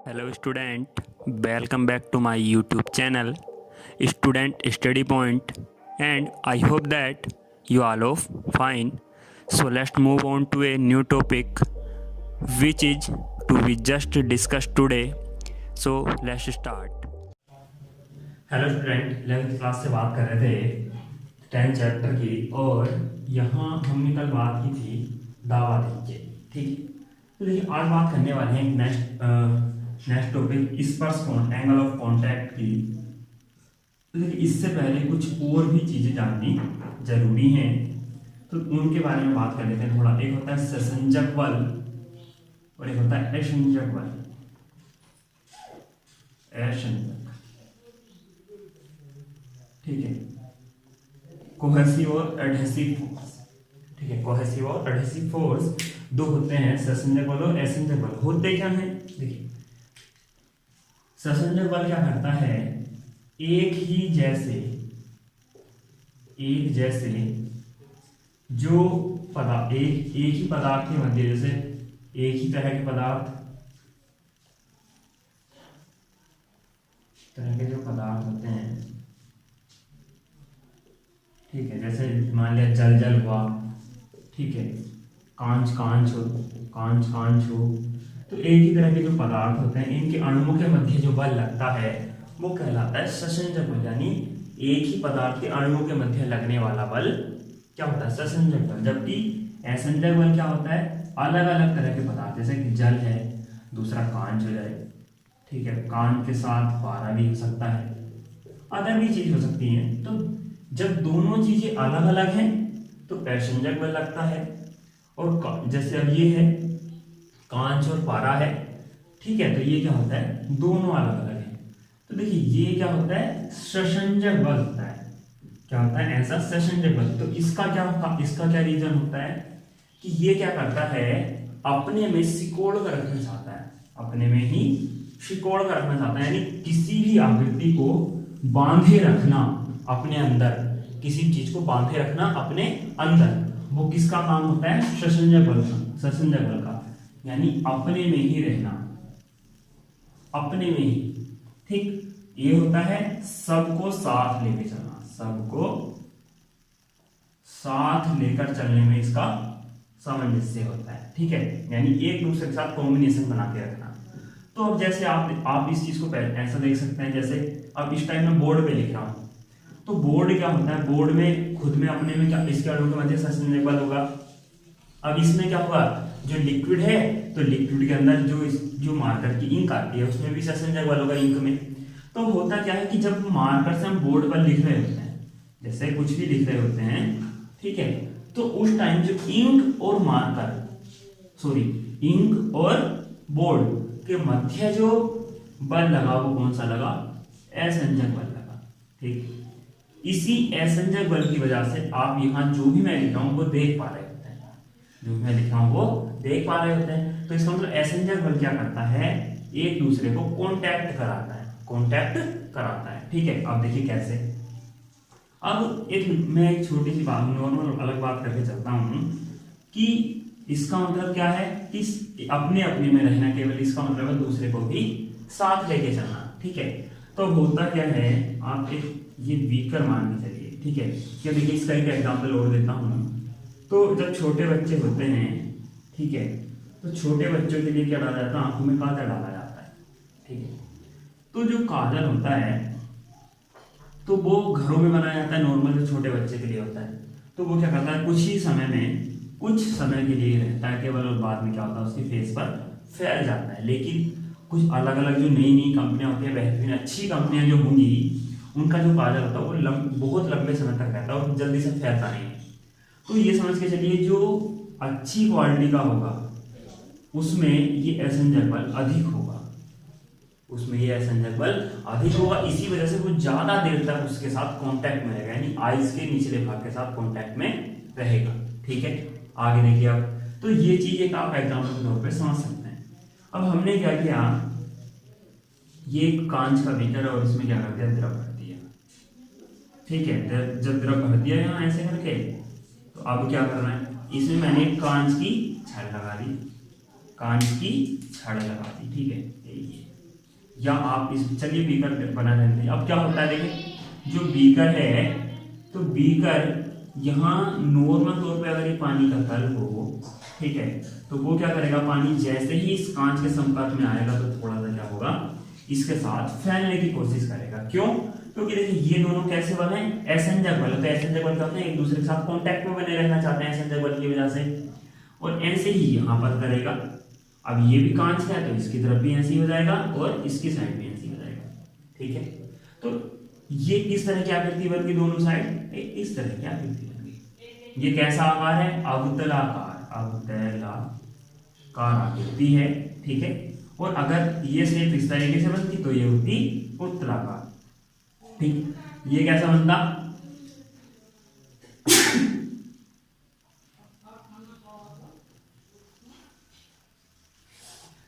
Hello student, welcome back to my YouTube channel Student Study Point, and I hope that you all are fine. So let's move on to a new topic which is to be just discussed today. So let's start. Hello student, 11th class से बात कर रहे थे 10th chapter की, और यहाँ हमने कल बात की थी दावा दीजिए। ठीक, तो देखिए आज बात करने वाले हैं नेक्स्ट टॉपिक स्पर्श कोण, एंगल ऑफ कांटेक्ट की। तो देखिए इससे पहले कुछ और भी चीज़ें जाननी जरूरी हैं, तो उनके बारे में बात कर लेते हैं थोड़ा। एक होता है ससंजक बल और एक होता है असंजक बल। असंजक, ठीक है, कोहेसिव और एडहेसिव फोर्स। ठीक है, कोहेसिव और एडहेसिव फोर्स दो होते हैं, ससंजक बल और असंजक बल। होते क्या है, देखिए ससंजक बल क्या करता है, एक जैसे जो पदार्थ एक ही पदार्थ के मध्य, जैसे एक ही तरह के जो पदार्थ होते हैं, ठीक है, जैसे मान लिया जल हुआ, ठीक है, कांच हो, तो एक ही तरह के जो पदार्थ होते हैं इनके अणुओं के मध्य जो बल लगता है वो कहलाता है ससंजक बल। यानी एक ही पदार्थ के अणुओं के मध्य लगने वाला बल क्या होता है, ससंजक बल। जबकि असंजक बल क्या होता है, अलग अलग तरह के पदार्थ, जैसे कि जल है, दूसरा कांच हो जाए, ठीक है, कांच के साथ पारा भी हो सकता है, अदर भी चीज हो सकती है। तो जब दोनों चीजें अलग अलग हैं तो असंजक बल लगता है। और जैसे अब ये है कांच और पारा है, ठीक है, तो ये क्या होता है, दोनों अलग अलग है। तो देखिए ये क्या होता है, ससंजक बल होता है। क्या होता है, ऐसा ससंजक बल। तो इसका क्या रीजन होता है कि ये क्या करता है, अपने में सिकोड़ कर रखना चाहता है, अपने में ही सिकोड़ कर रखना चाहता है। यानी किसी भी आकृति को बांधे रखना अपने अंदर, किसी चीज को बांधे रखना अपने अंदर, वो किसका काम होता है, ससंजक बल का। यानी अपने में ही रहना, अपने में ही, ठीक। ये होता है सबको साथ लेके चलना, सबको साथ लेकर चलने में इसका सामंजस्य होता है, ठीक है। यानी एक दूसरे के साथ कॉम्बिनेशन बना के रखना। तो अब जैसे आप इस चीज को ऐसा देख सकते हैं, जैसे अब इस टाइम में बोर्ड पे लिख रहा हूं, तो बोर्ड क्या होता है, बोर्ड में खुद में अपने में क्या, इसके अणुओं के मध्य ससंजक बल होगा। अब इसमें क्या होगा, जो लिक्विड है तो लिक्विड के अंदर जो मार्कर की इंक आती है उसमें भी ससंजक बल होगा इंक में। तो होता क्या है कि जब मार्कर से हम बोर्ड पर लिख रहे होते हैं, जैसे कुछ भी लिख रहे होते हैं, ठीक है, तो उस टाइम जो इंक और बोर्ड के मध्य जो बल लगा वो कौन सा लगा, असंजक बल लगा, ठीक। इसी असंजक बल की वजह से आप यहाँ जो भी मैं लिख रहा हूँ वो देख पा रहे होते हैं, तो इसका मतलब असंजक बल क्या करता है, एक दूसरे को कांटेक्ट कराता है, ठीक है। अब देखिए कैसे। अब मैं एक छोटी सी बात, नॉर्मल अलग बात करके चलता हूँ कि इसका मतलब क्या है कि अपने में रहना, केवल इसका मतलब है दूसरे को भी साथ लेके चलना, ठीक है। तो होता क्या है, आप ये बीकर मान के चलिए, ठीक है। क्या देखिए इसका एक एग्जांपल और देता हूँ। तो जब छोटे बच्चे होते हैं, ठीक है, तो छोटे बच्चों के लिए क्या डाला जाता है, आंखों में काजल डाला जाता है, ठीक है। तो जो काजल होता है तो वो घरों में बनाया जाता है, नॉर्मल जो छोटे बच्चे के लिए होता है। तो वो क्या करता है, कुछ समय के लिए रहता है केवल, और बाद में क्या होता है उसके फेस पर फैल जाता है। लेकिन कुछ अलग अलग जो नई कंपनियां होती है, बेहतरीन अच्छी कंपनियां जो होंगी, उनका जो काजल होता है वो बहुत लंबे समय तक रहता है और जल्दी से फैलता नहीं है। तो ये समझ के चलिए जो अच्छी क्वालिटी का होगा उसमें ये असंजक बल अधिक होगा, इसी वजह से वो ज्यादा देर तक उसके साथ कांटेक्ट में रहेगा, यानी आइस के निचले भाग के साथ कांटेक्ट में रहेगा, ठीक है। आगे देखिए अब, तो ये चीज एक आप एग्जाम्पल के तौर पे समझ सकते हैं। अब हमने क्या किया, ये कांच का बीकर है और इसमें क्या कर दिया, द्रव भर दिया, ठीक है। जब द्रव भर दिया यहाँ ऐसे करके, तो अब क्या कर रहे हैं, इसमें मैंने कांच की छड़ लगा दी, ठीक है, यही है। या आप इस चलिए बीकर बना रहते हैं। अब क्या होता है देखिए, जो बीकर है तो बीकर यहाँ नॉर्मल तौर पे अगर ये पानी का तल हो, ठीक है, तो वो क्या करेगा, पानी जैसे ही इस कांच के संपर्क में आएगा तो थोड़ा सा क्या होगा, इसके साथ फैलने की कोशिश करेगा। क्यों? क्योंकि देखिए ये दोनों कैसे बने, असंजक बल। तो असंजक बल कहते हैं एक दूसरे के साथ कांटेक्ट में बने रहना चाहते हैं असंजक बल की वजह से, और ऐसे ही यहाँ पर करेगा। अब ये भी कांच है तो इसकी तरफ भी ऐसे ही हो जाएगा और इसकी साइड भी ऐसे ही हो जाएगा, ठीक है। तो ये किस तरह की आकृति बन गई, दोनों साइड इस तरह की आकृति बन गई। ये कैसा आकार है, अवतलाकार, अवतलाकार आकृति है, ठीक है। और अगर ये शेप इस तरीके से बनती तो ये होती उत्तलाकार, ठीक। ये कैसा बनता,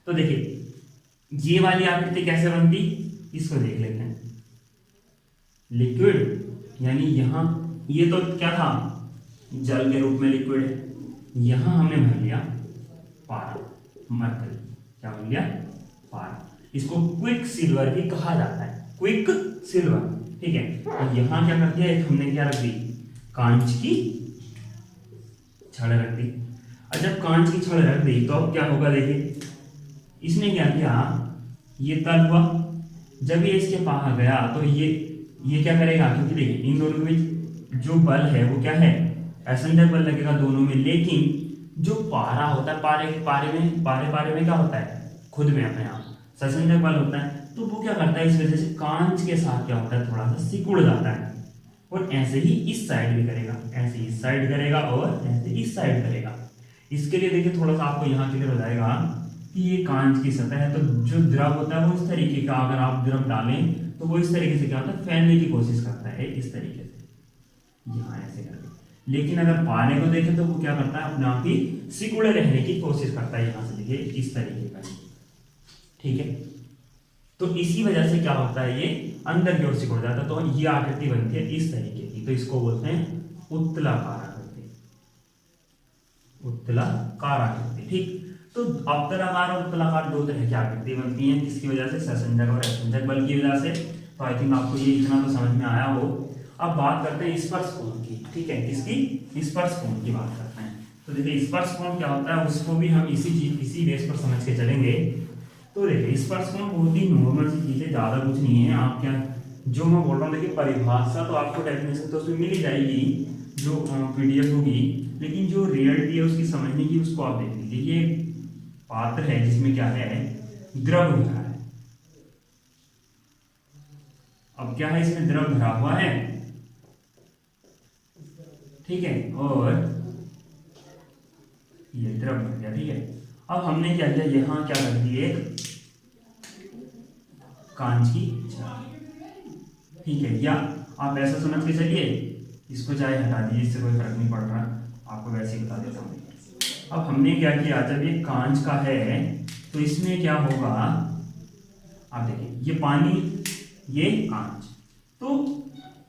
तो देखिए ये वाली आकृति कैसे बनती, इसको देख लेते हैं। लिक्विड यानी यहां ये तो क्या था, जल के रूप में लिक्विड है, यहां हमने भर लिया पारा, मरकरी, क्या भर लिया, पारा। इसको क्विक सिल्वर भी कहा जाता है, क्विक सिल्वर, ठीक है। तो यहां क्या कर दिया, एक हमने क्या रख दी, कांच की छड़ रख दी। और जब कांच की छड़ रख दी तो अब क्या होगा, देखिए इसने क्या किया, ये तल हुआ, जब ये इसके पास गया तो ये क्या करेगा, क्योंकि देखिए इन दोनों के बीच जो बल है वो क्या है, असंजक बल लगेगा दोनों में। लेकिन जो पारा होता है, पारे में क्या होता है, खुद में अपने आप ससंजक बल होता है। तो वो क्या करता है, इस वजह से कांच के साथ क्या होता है, थोड़ा सा सिकुड़ जाता है। और ऐसे ही इस साइड भी करेगा, ऐसे इस साइड करेगा और ऐसे इस साइड करेगा। इसके लिए देखिए थोड़ा सा आपको यहाँ क्लियर हो जाएगा कि ये कांच की सतह है, तो जो द्रव होता है वो इस तरीके का, अगर आप द्रव डालें तो वो इस तरीके से क्या होता है, फैलने की कोशिश करता है इस तरीके से, यहाँ ऐसे करके। लेकिन अगर पारे को देखें तो वो क्या करता है, अपने आप ही सिकुड़े रहने की कोशिश करता है, यहाँ से देखिए इस तरीके का, ठीक है। तो इसी वजह से क्या होता है, ये अंदर की ओर सिकुड़ जाता है, तो ये आकृति बनती है इस तरीके की। तो इसको बोलते हैं उत्तलाकार आकृति, उत्तलाकार आकृति, ठीक। तो अवतलाकार और उत्तलाकार दो तरह की आकृति बनती हैं, किसकी वजह से, ससंजक और असंजक बल की वजह से। तो आई थिंक आपको ये इतना तो समझ में आया हो। अब बात करते हैं स्पर्श कोण की, ठीक है, किसकी, स्पर्श कोण की बात करते हैं। तो देखिए स्पर्श कोण क्या होता है, उसको भी हम इसी बेस पर समझ के चलेंगे। तो देखिए स्पर्श कोण बहुत ही नॉर्मल सी चीज है, ज्यादा कुछ नहीं है। आप क्या, जो मैं बोल रहा हूँ देखिए परिभाषा तो आपको डेफिनेशन तो उसमें मिल ही जाएगी, जो पीडीएफ होगी, लेकिन जो रियलिटी है उसकी समझने की, उसको आप देख लीजिए। ये पात्र है जिसमें क्या है, द्रव भरा है। अब क्या है, इसमें द्रव भरा हुआ है, ठीक है, और ये द्रव भर गया, ठीक है। अब हमने क्या किया, यहां क्या कर दी, एक कांच की छड़, ठीक है, या आप ऐसा समझ के चलिए, इसको चाहे हटा दीजिए, इससे कोई फर्क नहीं पड़ रहा, आपको वैसे ही बता देता हूँ। अब हमने क्या किया, जब ये कांच का है तो इसमें क्या होगा, आप देखिए ये पानी, ये कांच, तो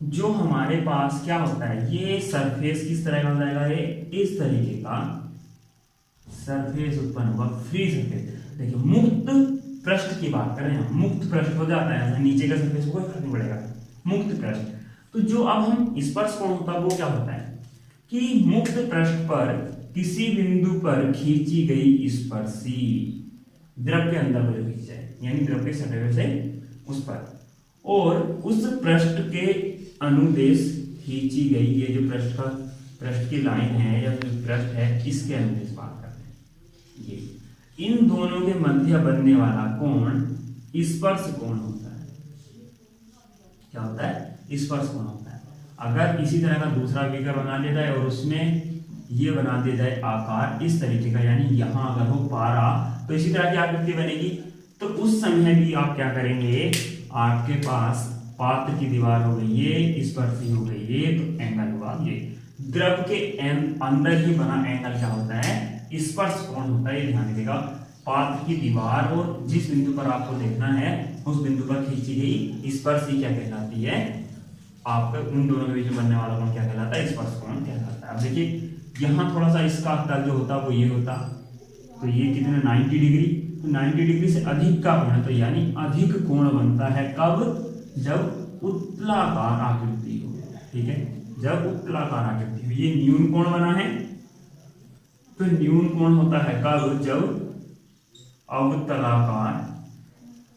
जो हमारे पास क्या होता है, ये सरफेस किस तरह का हो जाएगा, ये इस तरीके का सरफेस उत्पन्न होगा, फ्री सरफेस। देखिए मुक्त पृष्ठ की बात करें हम, मुक्त पृष्ठ हो जाता है, नीचे का सरफेस कोई फर्क नहीं पड़ेगा, मुक्त पृष्ठ। तो जो अब हम स्पर्श कोण होता है वो क्या होता है कि मुक्त पृष्ठ पर किसी बिंदु पर खींची गई स्पर्शी द्रव के अंदर पर खींच जाए, यानी द्रव के सतह से उस पर, और उस पृष्ठ के अनुदेश खींची गई, ये जो पृष्ठ की लाइन है या फिर पृष्ठ है, इसके अनुदेश बात करते हैं। ये इन दोनों के मध्य बनने वाला कोण स्पर्श कोण होता है। क्या होता है, स्पर्श कोण होता है। अगर इसी तरह का दूसरा बीकर बना लिया जाए और उसमें ये बना दिया जाए आकार इस तरीके का, यानी यहां अगर हो पारा तो इसी तरह की आकृति बनेगी, तो उस समय भी आप क्या करेंगे, आपके पास पात्र की दीवार हो गई ये, स्पर्शी हो गई ये, तो एंगल हुआ ये। द्रव के अंदर ही बना एंगल क्या होता है, स्पर्श कोण होता है। ये ध्यान रखिएगा, पात्र की दीवार और जिस बिंदु पर आपको देखना है उस बिंदु पर खींची गई स्पर्शी क्या कहलाती है, आपका उन दोनों के बीच में बनने वाला कोण क्या कहलाता है, स्पर्श कोण कहलाता है। अब देखिए यहाँ थोड़ा सा इसका तल जो होता है वो ये होता, तो ये कितने 90 डिग्री, तो 90 डिग्री से अधिक का कोण, तो यानी अधिक कोण बनता है कब, जब उत्तलाकार आकृति हो, ठीक है, जब उत्तलाकार आकृति हो। ये न्यून कोण बना है, तो न्यून कोण होता है कब, जब अवतलाकार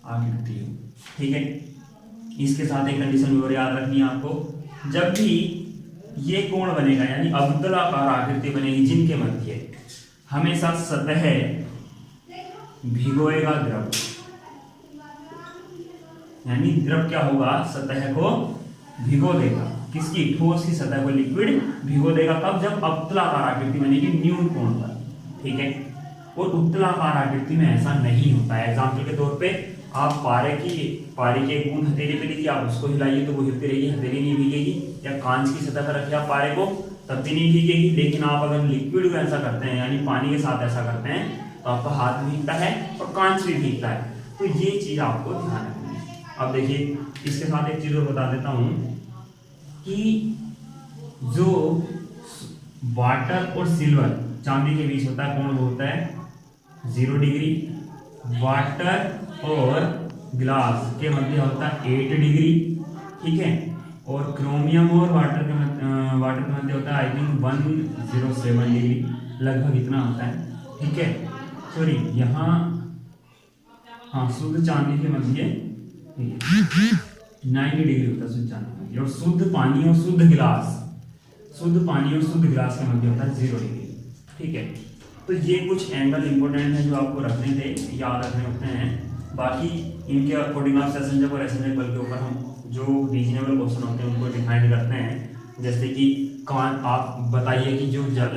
आकृति हो, ठीक है। इसके साथ एक कंडीशन और याद रखनी है आपको, जब भी ये कोण बनेगा यानी अवतलाकार आकृति बनेगी जिनके मध्य, हमेशा सतह भिगोएगा द्रव, यानी द्रव क्या होगा, सतह को भिगो देगा, किसकी, ठोस की सतह को लिक्विड भिगो देगा, कब, जब अवतलाकार आकृति बनेगी न्यून कोण पर, ठीक है। और उत्तलाकार आकृति में ऐसा नहीं होता है। एग्जाम्पल के तौर पे आप पारे की एक बूंद हथेली पे लीजिए, आप उसको हिलाइए तो वो हिलती रहेगी, हथेली नहीं भीगेगी, या कांच की सतह पर रखिए आप पारे को, तब भी नहीं भीगेगी। लेकिन आप अगर लिक्विड को ऐसा करते हैं यानी पानी के साथ ऐसा करते हैं तो आपका हाथ भीगता है और कांच भी भीगता है, तो ये चीज आपको ध्यान रखनी है। अब देखिए इसके साथ एक चीज और बता देता हूं कि जो वाटर और सिल्वर चांदी के बीच होता है कोण, वो होता है 0 डिग्री, वाटर और ग्लास के मध्य होता है 8 डिग्री, ठीक है, और क्रोमियम और वाटर के मध्य होता है आई थिंक 107 डिग्री, लगभग इतना होता है, ठीक है। सॉरी यहाँ हाँ शुद्ध चांदी के मध्य 90 डिग्री होता है शुद्ध चांदी, और शुद्ध पानी और शुद्ध गिलास के मध्य होता है 0 डिग्री, ठीक है। तो ये कुछ एंगल इंपॉर्टेंट है जो आपको रखने थे, याद रखने होते हैं। बाकी इनके अकॉर्डिंग आप सेशनजक और एसेंजक बल के ऊपर हम जो रीजनेबल क्वेश्चन होते हैं उनको डिफाइन करते हैं। जैसे कि कांच, आप बताइए कि जो जल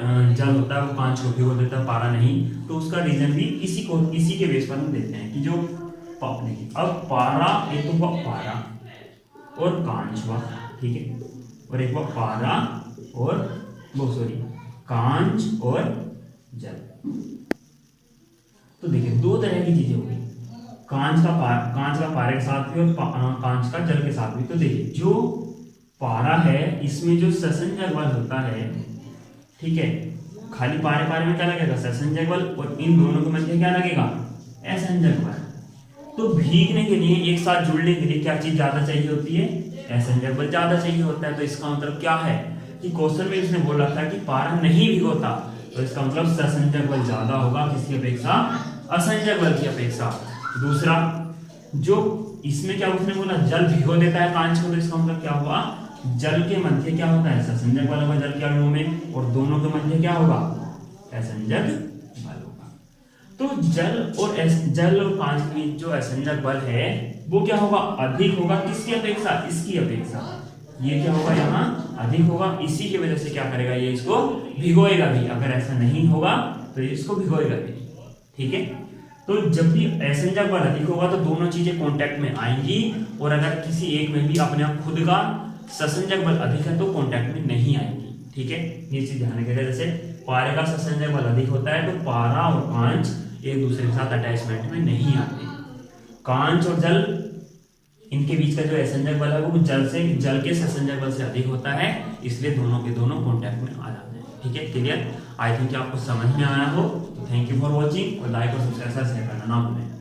होता है वो कांच को भिगो देता है, पारा नहीं, तो उसका रीजन भी इसी के बेस पर हम देते हैं कि जो देखिए अब पारा, एक तो हुआ पारा और कांच हुआ, ठीक है, और एक हुआ पारा और कांच और जल। तो देखिए दो तरह की चीजें हो गई, कांच का पारे के साथ भी और कांच का जल के साथ भी। तो देखिए जो पारा है इसमें जो सेशनजक बल होता है, ठीक है, खाली पारे में क्या लगेगा, सेशनजक बल, और इन दोनों के मध्य क्या लगेगा, एसेंजक बल। तो भीगने के लिए, एक साथ जुड़ने के लिए क्या चीज ज्यादा चाहिए होती है, एसेंजक बल ज्यादा चाहिए होता है। तो इसका मतलब क्या है कि क्वेश्चन में इसने बोला था कि पारा नहीं भिगोता, तो इसका मतलब सेशनजक बल ज्यादा होगा किसकी अपेक्षा, असंजक बल की अपेक्षा। दूसरा, जो इसमें क्या उसने बोला, जल भिगो देता है कांच को, तो इसका मतलब क्या हुआ, जल के मध्य क्या होता है, सेशनजक बल होगा जल के अणुओं में, और दोनों के मध्य क्या होगा, एसेंजक बल होगा। तो जल और कांच के बीच जो एसेंजक बल है वो क्या होगा, अधिक होगा, किसकी अपेक्षा, इसकी अपेक्षा। ये क्या होगा, यहाँ अधिक होगा, इसी की वजह से क्या करेगा, ये इसको भिगोएगा भी। अगर ऐसा नहीं होगा तो ये इसको भिगोएगा भी, ठीक है। तो जब भी एसेंजक बल अधिक होगा तो दोनों चीजें कांटेक्ट में आएंगी, और अगर किसी एक में भी अपने आप खुद का सेशनजक बल अधिक है तो कांटेक्ट में नहीं आएंगी, ठीक है। ये चीज ध्यान रखिएगा, जैसे पारे का सेशनजक बल अधिक होता है तो पारा और कांच एक दूसरे के साथ अटैचमेंट में नहीं आते। कांच और जल, इनके बीच का जो एसेंजक बल है वो जल के सेशनजक बल से अधिक होता है, इसलिए दोनों के दोनों कांटेक्ट में आ जाते हैं, ठीक है। क्लियर, आई थिंक आपको समझ में आया हो। थैंक यू फॉर वॉचिंग, और लाइक और सब्सक्राइब शेयर करना ना भूलें।